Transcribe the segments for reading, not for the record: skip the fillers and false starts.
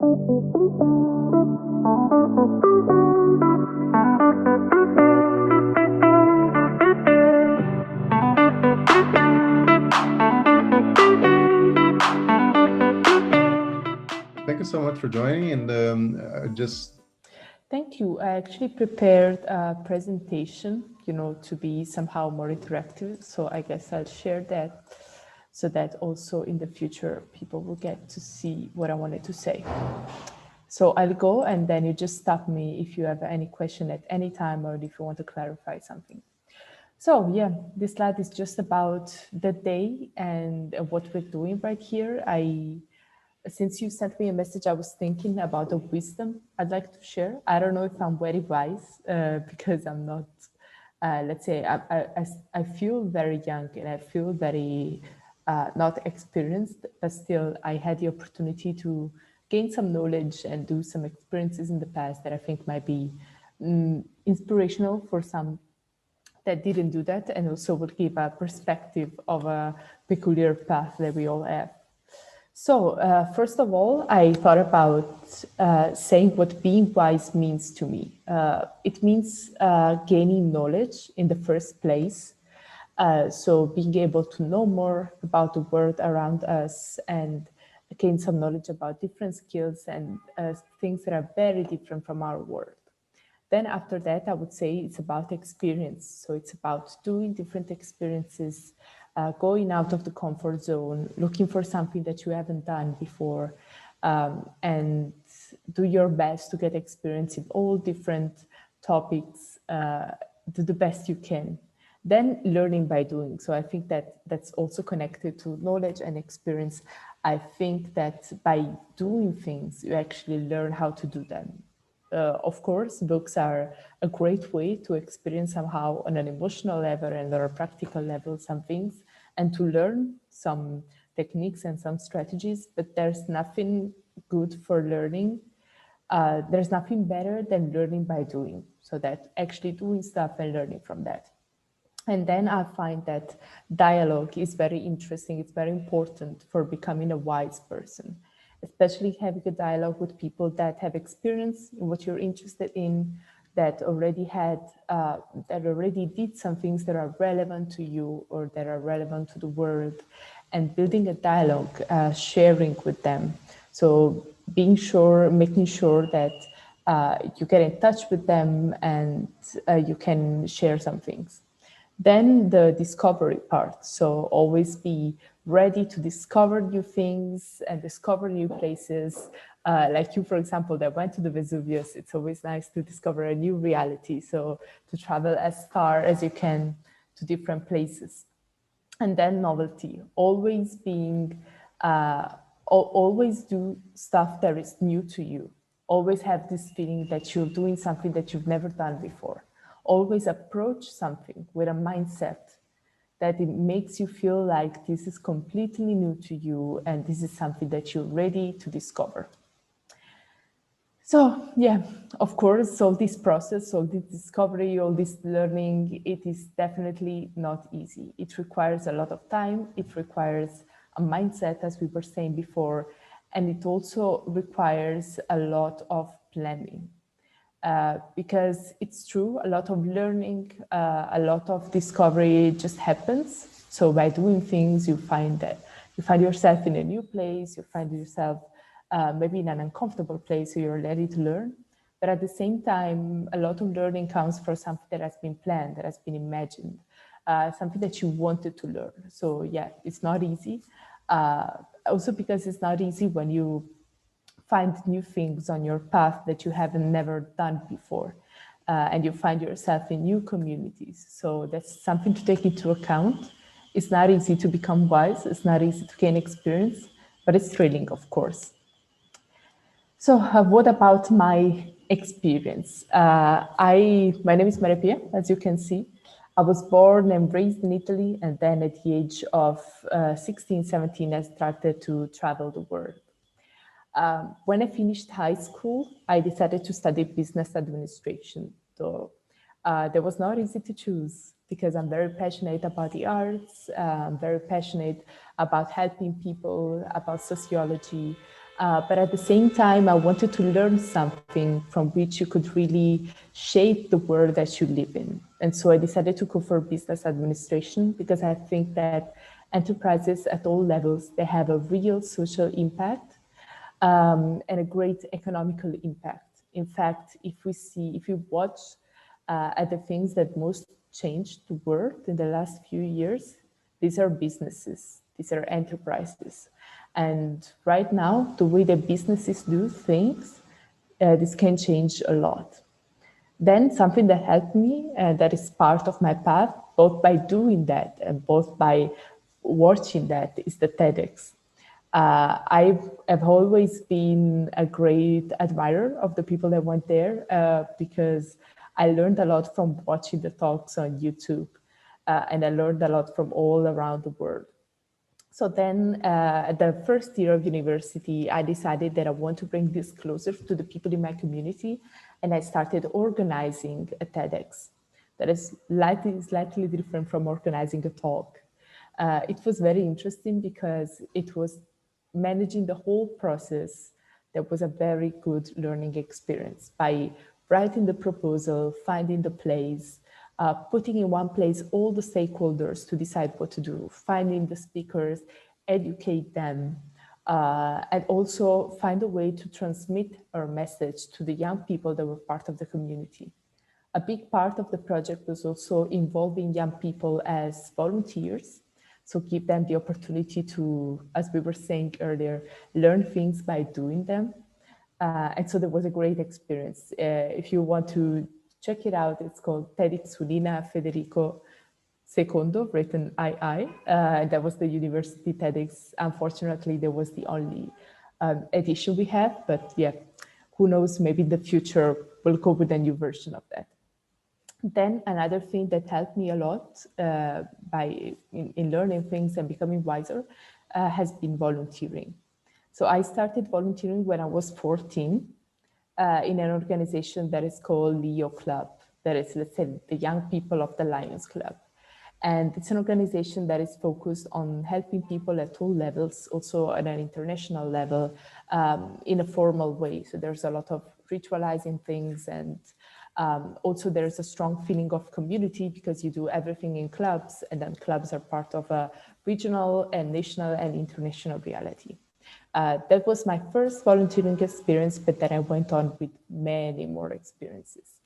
Thank you so much for joining, and just... Thank you. I actually prepared a presentation, to be somehow more interactive. So I guess I'll share that so that also in the future, people will get to see what I wanted to say. So I'll go and then you just stop me if you have any question at any time or if you want to clarify something. So yeah, this slide is just about the day and what we're doing right here. Since you sent me a message, I was thinking about the wisdom I'd like to share. I don't know if I'm very wise because I'm not, let's say, I feel very young and I feel very not experienced, but still I had the opportunity to gain some knowledge and do some experiences in the past that I think might be inspirational for some that didn't do that, and also will give a perspective of a peculiar path that we all have. So first of all, I thought about saying what being wise means to me. It means gaining knowledge in the first place. So being able to know more about the world around us and gain some knowledge about different skills and things that are very different from our world. Then after that, I would say it's about experience. So it's about doing different experiences, going out of the comfort zone, looking for something that you haven't done before, and do your best to get experience in all different topics, do the best you can. Then learning by doing. So I think that that's also connected to knowledge and experience. I think that by doing things, you actually learn how to do them. Of course, books are a great way to experience somehow on an emotional level and on a practical level some things and to learn some techniques and some strategies, but there's nothing good for learning. There's nothing better than learning by doing. So that actually doing stuff and learning from that. And then I find that dialogue is very interesting. It's very important for becoming a wise person, especially having a dialogue with people that have experience in what you're interested in, that already did some things that are relevant to you or that are relevant to the world, and building a dialogue, sharing with them. So making sure that you get in touch with them and you can share some things. Then the discovery part. So always be ready to discover new things and discover new places. Like you, for example, that went to the Vesuvius, it's always nice to discover a new reality. So to travel as far as you can to different places. And then novelty, always always do stuff that is new to you. Always have this feeling that you're doing something that you've never done before. Always approach something with a mindset that it makes you feel like this is completely new to you and this is something that you're ready to discover. So yeah, of course, all this process, all this discovery, all this learning, it is definitely not easy. It requires a lot of time. It requires a mindset, as we were saying before, and it also requires a lot of planning. Because it's true, a lot of learning, a lot of discovery just happens. So by doing things, you find yourself in a new place, you find yourself maybe in an uncomfortable place, so you're ready to learn. But at the same time, a lot of learning comes from something that has been planned, that has been imagined, something that you wanted to learn. So yeah, it's not easy. Also because it's not easy when you find new things on your path that you haven't never done before. And you find yourself in new communities. So that's something to take into account. It's not easy to become wise. It's not easy to gain experience, but it's thrilling, of course. So what about my experience? My name is Maria Pia, as you can see. I was born and raised in Italy, and then at the age of 16, 17, I started to travel the world. When I finished high school, I decided to study business administration. So that was not easy to choose because I'm very passionate about the arts. I'm very passionate about helping people, about sociology. But at the same time, I wanted to learn something from which you could really shape the world that you live in. And so I decided to go for business administration because I think that enterprises at all levels, they have a real social impact and a great economical impact. In fact, if you watch at the things that most changed the world in the last few years, these are businesses, these are enterprises. And right now, the way that businesses do things, this can change a lot. Then something that helped me, that is part of my path, both by doing that and both by watching that, is the TEDx. I have always been a great admirer of the people that went there because I learned a lot from watching the talks on YouTube, and I learned a lot from all around the world. So then at the first year of university, I decided that I want to bring this closer to the people in my community, and I started organizing a TEDx. That is slightly different from organizing a talk. It was very interesting because it was managing the whole process. That was a very good learning experience by writing the proposal, finding the place, putting in one place all the stakeholders to decide what to do, finding the speakers, educate them, and also find a way to transmit our message to the young people that were part of the community. A big part of the project was also involving young people as volunteers. So give them the opportunity to, as we were saying earlier, learn things by doing them. And so there was a great experience. If you want to check it out, it's called TEDxUninaFedericoII, written II. That was the university TEDx. Unfortunately, there was the only edition we have, but yeah, who knows, maybe in the future we'll go with a new version of that. Then another thing that helped me a lot in learning things and becoming wiser has been volunteering. So I started volunteering when I was 14 in an organization that is called Leo Club. That is, let's say, the young people of the Lions Club. And it's an organization that is focused on helping people at all levels, also at an international level, in a formal way. So there's a lot of ritualizing things, and also there's a strong feeling of community because you do everything in clubs, and then clubs are part of a regional and national and international reality. That was my first volunteering experience, but then I went on with many more experiences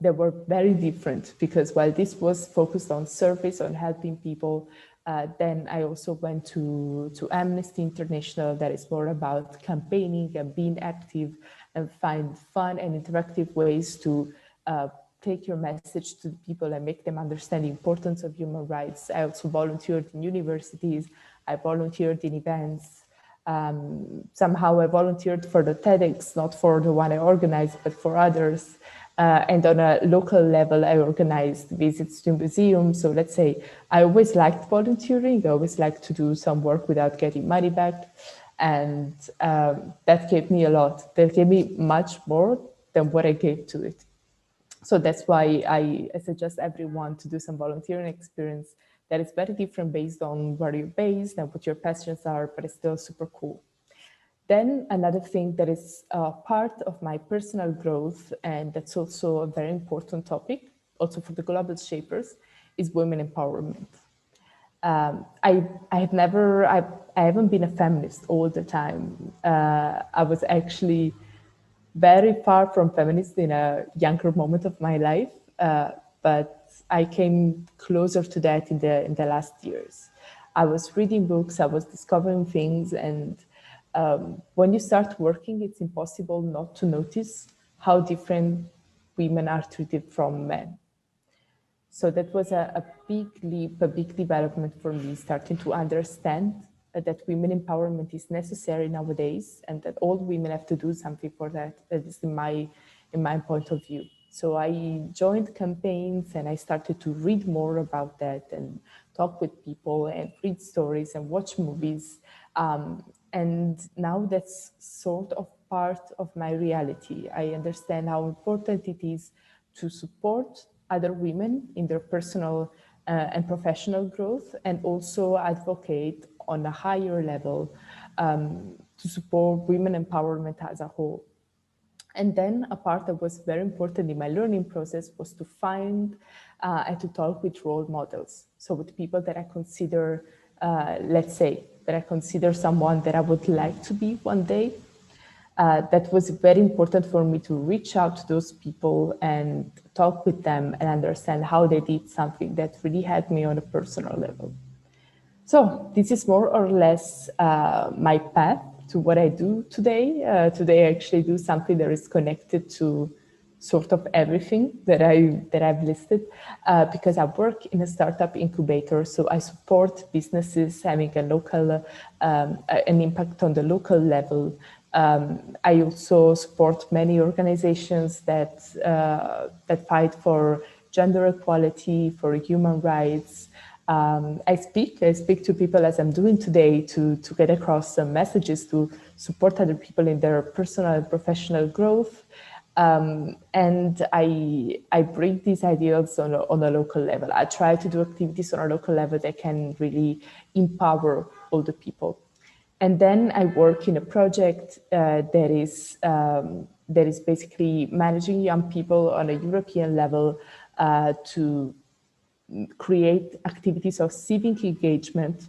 they were very different, because while this was focused on service, on helping people, then I also went to Amnesty International, that is more about campaigning and being active and find fun and interactive ways to take your message to the people and make them understand the importance of human rights. I also volunteered in universities. I volunteered in events. Somehow I volunteered for the TEDx, not for the one I organized, but for others. And on a local level, I organized visits to museums. So let's say I always liked volunteering. I always liked to do some work without getting money back. And that gave me a lot. That gave me much more than what I gave to it. So that's why I suggest everyone to do some volunteering experience that is very different based on where you're based and what your passions are, but it's still super cool. Then another thing that is part of my personal growth, and that's also a very important topic, also for the Global Shapers, is women empowerment. I haven't been a feminist all the time. I was actually very far from feminist in a younger moment of my life, but I came closer to that in the last years. I was reading books, I was discovering things, and when you start working, it's impossible not to notice how different women are treated from men. So that was a big leap, a big development for me, starting to understand that women empowerment is necessary nowadays, and that all women have to do something for that. That is in my point of view. So I joined campaigns and I started to read more about that and talk with people and read stories and watch movies. And now that's sort of part of my reality. I understand how important it is to support other women in their personal and professional growth, and also advocate on a higher level to support women empowerment as a whole. And then a part that was very important in my learning process was to find and to talk with role models. So with people that I consider, let's say, that I consider someone that I would like to be one day. That was very important for me to reach out to those people and talk with them and understand how they did something that really helped me on a personal level. So this is more or less my path to what I do today. Today I actually do something that is connected to sort of everything that I've listed because I work in a startup incubator. So I support businesses having a local, an impact on the local level. I also support many organizations that fight for gender equality, for human rights. I speak to people as I'm doing today to get across some messages to support other people in their personal and professional growth. And I bring these ideals on a local level. I try to do activities on a local level that can really empower all the people. And then I work in a project that is basically managing young people on a European level to create activities of civic engagement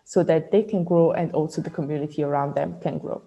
so that they can grow and also the community around them can grow.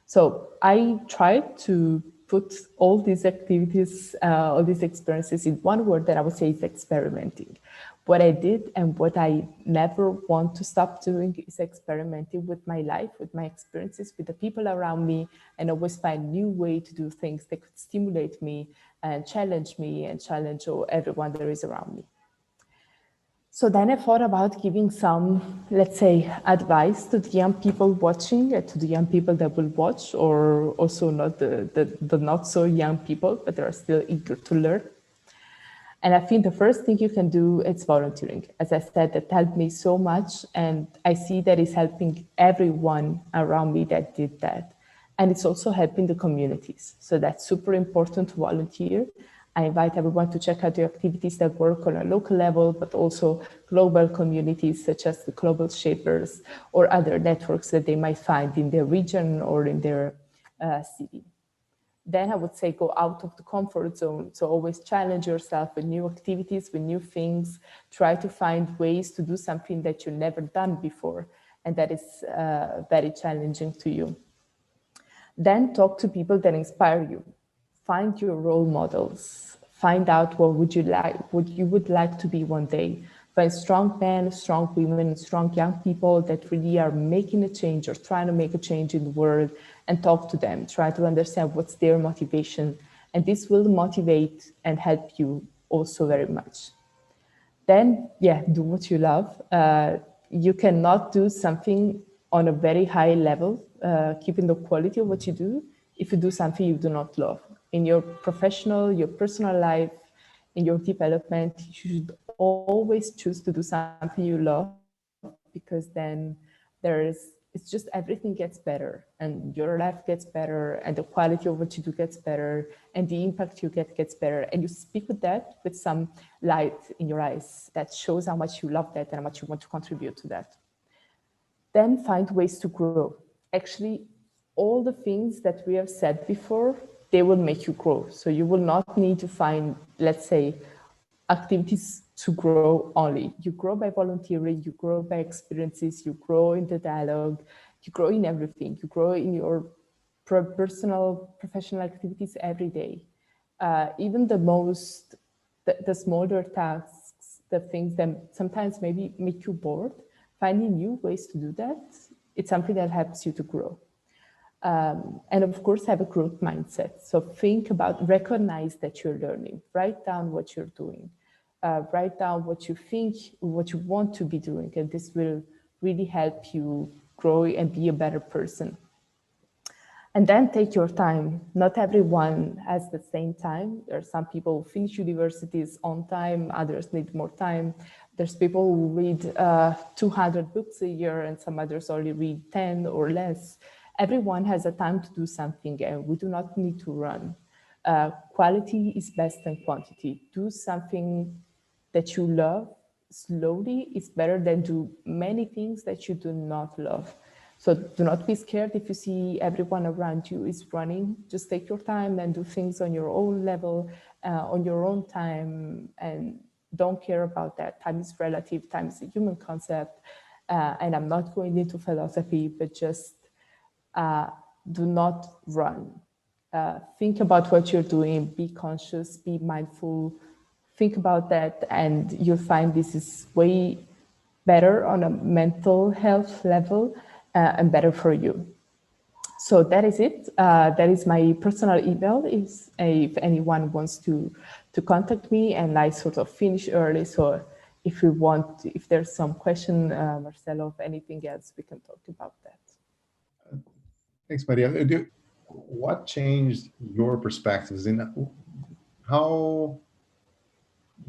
So I try to put all these activities, all these experiences in one word that I would say is experimenting. What I did and what I never want to stop doing is experimenting with my life, with my experiences, with the people around me, and always find new way to do things that could stimulate me and challenge everyone that is around me. So then I thought about giving some, let's say, advice to the young people watching, to the young people that will watch, or also not the not so young people, but they are still eager to learn. And I think the first thing you can do is volunteering. As I said, that helped me so much, and I see that it's helping everyone around me that did that. And it's also helping the communities. So that's super important to volunteer. I invite everyone to check out the activities that work on a local level, but also global communities such as the Global Shapers or other networks that they might find in their region or in their city. Then I would say go out of the comfort zone. So always challenge yourself with new activities, with new things. Try to find ways to do something that you've never done before and that is very challenging to you. Then talk to people that inspire you. Find your role models. Find out what you would like to be one day. Find strong men, strong women, strong young people that really are making a change or trying to make a change in the world, and talk to them. Try to understand what's their motivation. And this will motivate and help you also very much. Then, do what you love. You cannot do something on a very high level, keeping the quality of what you do, if you do something you do not love. In your professional, your personal life, in your development, you should always choose to do something you love, because then it's just everything gets better and your life gets better and the quality of what you do gets better and the impact you get gets better. And you speak with that with some light in your eyes that shows how much you love that and how much you want to contribute to that. Then find ways to grow. Actually, all the things that we have said before, they will make you grow. So you will not need to find, let's say, activities to grow only. You grow by volunteering, you grow by experiences, you grow in the dialogue, you grow in everything. You grow in your personal, professional activities every day. Even the smaller tasks, the things that sometimes maybe make you bored, finding new ways to do that, it's something that helps you to grow. And of course, have a growth mindset. So think about, recognize that you're learning, write down what you're doing, write down what you think, what you want to be doing, and this will really help you grow and be a better person. And then take your time. Not everyone has the same time. There are some people who finish universities on time, others need more time. There's people who read 200 books a year and some others only read 10 or less. Everyone has a time to do something and we do not need to run. Quality is best than quantity. Do something that you love slowly is better than do many things that you do not love. So do not be scared if you see everyone around you is running. Just take your time and do things on your own level, on your own time, and don't care about that. Time is relative, time is a human concept. And I'm not going into philosophy, but just do not run. Think about what you're doing, be conscious, be mindful, think about that, and you'll find this is way better on a mental health level and better for you. So that is it. That is my personal email. If anyone wants to contact me, and I sort of finish early. So if there's some question, Marcelo, of anything else, we can talk about that. Thanks, Maria. What changed your perspectives in how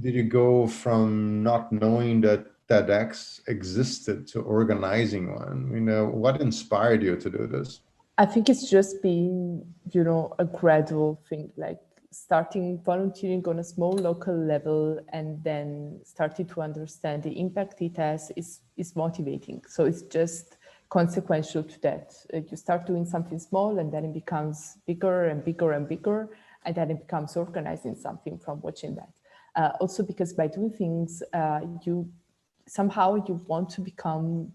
did you go from not knowing that TEDx existed to organizing one? What inspired you to do this? I think it's just been, a gradual thing, like starting volunteering on a small local level and then starting to understand the impact it has is motivating. So it's just consequential to that. You start doing something small and then it becomes bigger and bigger and bigger, and then it becomes organizing something from watching that. Also because by doing things, you want to become,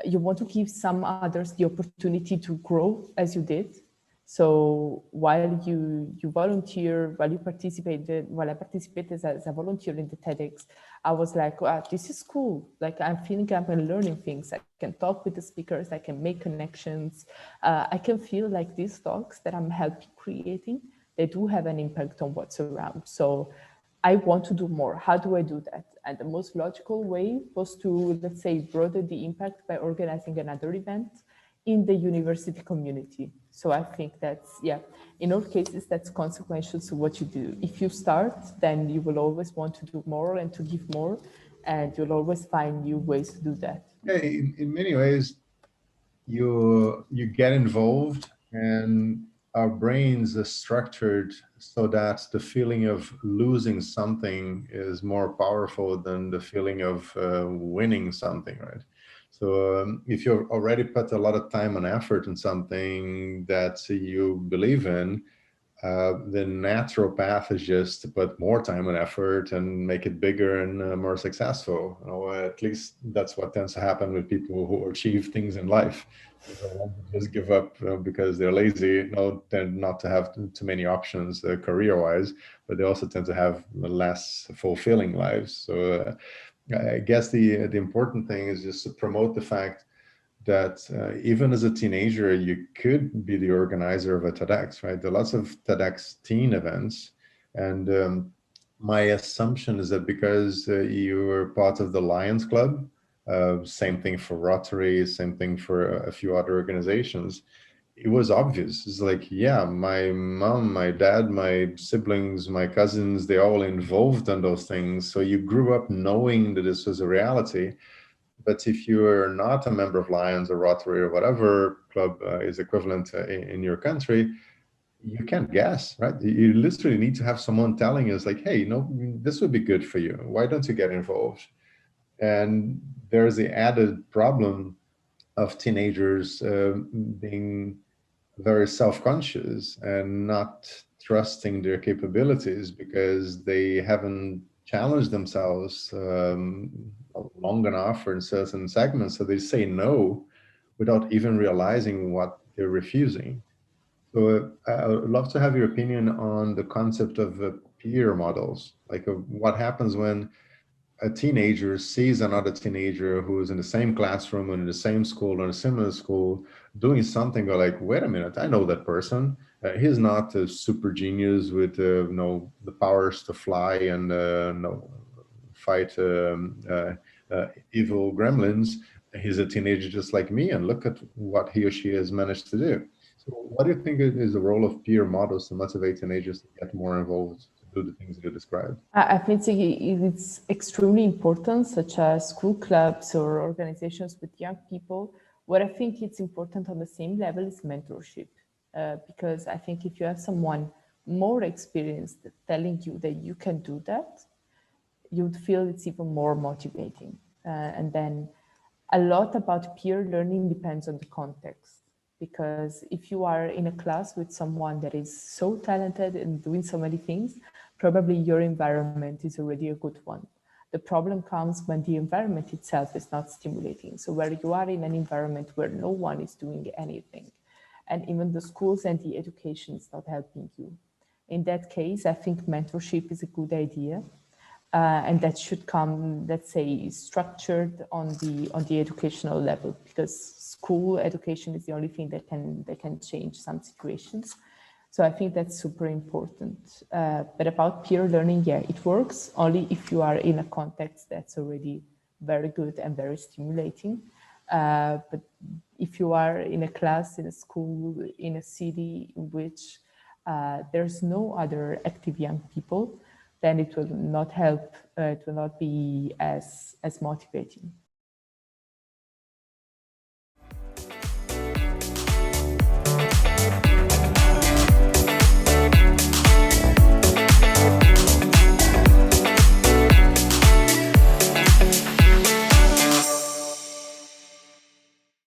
you want to give some others the opportunity to grow as you did. So while you volunteer, while I participated as a volunteer in the TEDx, I was like, wow, this is cool. Like I'm feeling I'm learning things. I can talk with the speakers, I can make connections. I can feel like these talks that I'm helping creating, they do have an impact on what's around. So I want to do more. How do I do that? And the most logical way was to, let's say, broaden the impact by organizing another event in the university community. So I think that's, in all cases, that's consequential to what you do. If you start, then you will always want to do more and to give more, and you'll always find new ways to do that. Yeah, in many ways, you get involved, and our brains are structured so that the feeling of losing something is more powerful than the feeling of winning something, right? So if you already put a lot of time and effort in something that you believe in, the natural path is just to put more time and effort and make it bigger and more successful. At least that's what tends to happen with people who achieve things in life. They don't want to just give up because they're lazy. Tend not to have too many options career-wise, but they also tend to have less fulfilling lives. So I guess the important thing is just to promote the fact that even as a teenager, you could be the organizer of a TEDx, right? There are lots of TEDx teen events. And my assumption is that because you were part of the Lions Club, same thing for Rotary, same thing for a few other organizations, it was obvious. It's like, yeah, my mom, my dad, my siblings, my cousins, they're all involved in those things. So you grew up knowing that this was a reality. But if you're not a member of Lions or Rotary or whatever club is equivalent in your country, you can't guess, right? You literally need to have someone telling you, like, hey, this would be good for you. Why don't you get involved? And there's the added problem of teenagers being very self-conscious and not trusting their capabilities because they haven't challenged themselves long enough or in certain segments. So they say no without even realizing what they're refusing. So I would love to have your opinion on the concept of peer models, like what happens when a teenager sees another teenager who's in the same classroom and in the same school or a similar school doing something. Go like, wait a minute, I know that person. He's not a super genius with the powers to fly and fight evil gremlins. He's a teenager just like me, and look at what he or she has managed to do. So what do you think is the role of peer models to motivate teenagers to get more involved, to do the things you described? I think it's extremely important, such as school clubs or organizations with young people. What I think it's important on the same level is mentorship, because I think if you have someone more experienced telling you that you can do that, you'd feel it's even more motivating. And then a lot about peer learning depends on the context, because if you are in a class with someone that is so talented and doing so many things, probably your environment is already a good one. The problem comes when the environment itself is not stimulating. So where you are in an environment where no one is doing anything, and even the schools and the education is not helping you. In that case, I think mentorship is a good idea. And that should come, let's say, structured on the educational level, because school education is the only thing that can change some situations. So I think that's super important. But about peer learning, yeah, it works only if you are in a context that's already very good and very stimulating. But if you are in a class, in a school, in a city in which there's no other active young people, then it will not help, it will not be as motivating.